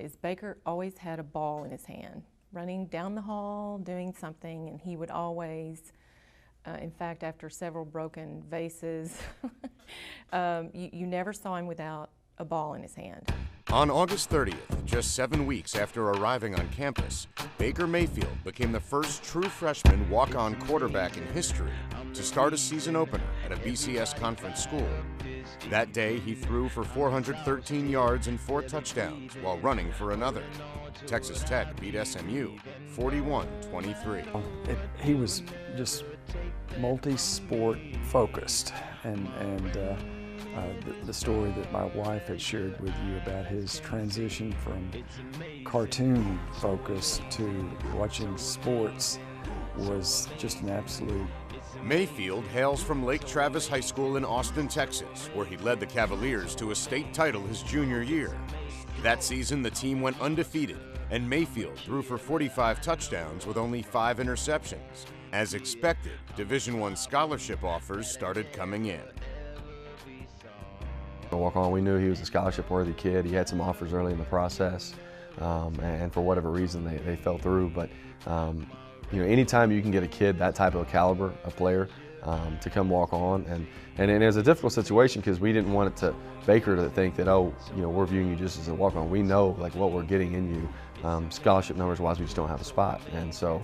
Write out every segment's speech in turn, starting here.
Is Baker always had a ball in his hand, running down the hall, doing something, and he would always, in fact, after several broken vases, you never saw him without a ball in his hand. On August 30th, just 7 weeks after arriving on campus, Baker Mayfield became the first true freshman walk-on quarterback in history to start a season opener at a BCS conference school. That day, he threw for 413 yards and 4 touchdowns while running for another. Texas Tech beat SMU 41-23. He was just multi-sport focused, and the story that my wife had shared with you about his transition from cartoon focus to watching sports was just an absolute. Mayfield hails from Lake Travis High School in Austin, Texas, where he led the Cavaliers to a state title his junior year. That season, the team went undefeated, and Mayfield threw for 45 touchdowns with only 5 interceptions. As expected, Division I scholarship offers started coming in. Walk on, we knew he was a scholarship-worthy kid. He had some offers early in the process, and for whatever reason, they fell through. But you know, anytime you can get a kid that type of caliber, a player, to come walk on, and it was a difficult situation because we didn't want it to Baker to think that, oh, you know, we're viewing you just as a walk on. We know like what we're getting in you. Scholarship numbers wise, we just don't have a spot, and so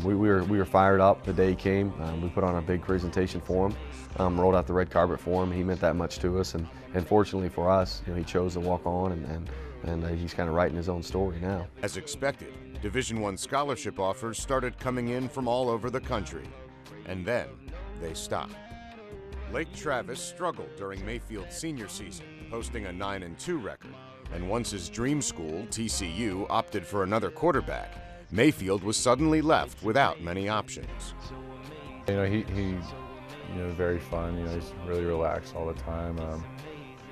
we were fired up the day he came. We put on a big presentation for him, rolled out the red carpet for him. He meant that much to us, and fortunately for us, you know, he chose to walk on, and he's kind of writing his own story now. As expected, Division I scholarship offers started coming in from all over the country, and then they stopped. Lake Travis struggled during Mayfield's senior season, posting a 9-2 record. And once his dream school, TCU, opted for another quarterback, Mayfield was suddenly left without many options. You know, he's very fun. You know, he's really relaxed all the time.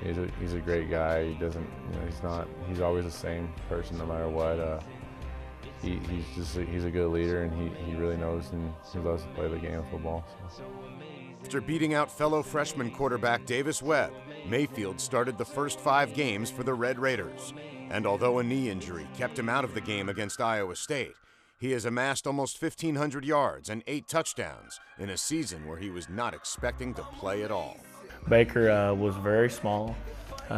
He's a great guy. He doesn't, you know, he's always the same person no matter what. He's a good leader, and he really knows, and he loves to play the game of football. So. After beating out fellow freshman quarterback Davis Webb, Mayfield started the first 5 games for the Red Raiders. And although a knee injury kept him out of the game against Iowa State, he has amassed almost 1,500 yards and 8 touchdowns in a season where he was not expecting to play at all. Baker was very small.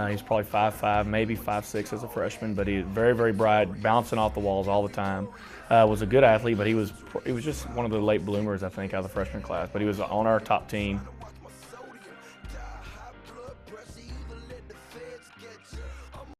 He's probably 5'5", maybe 5'6" as a freshman, but he's very, very bright, bouncing off the walls all the time. Was a good athlete, but he was just one of the late bloomers, I think, out of the freshman class. But he was on our top team.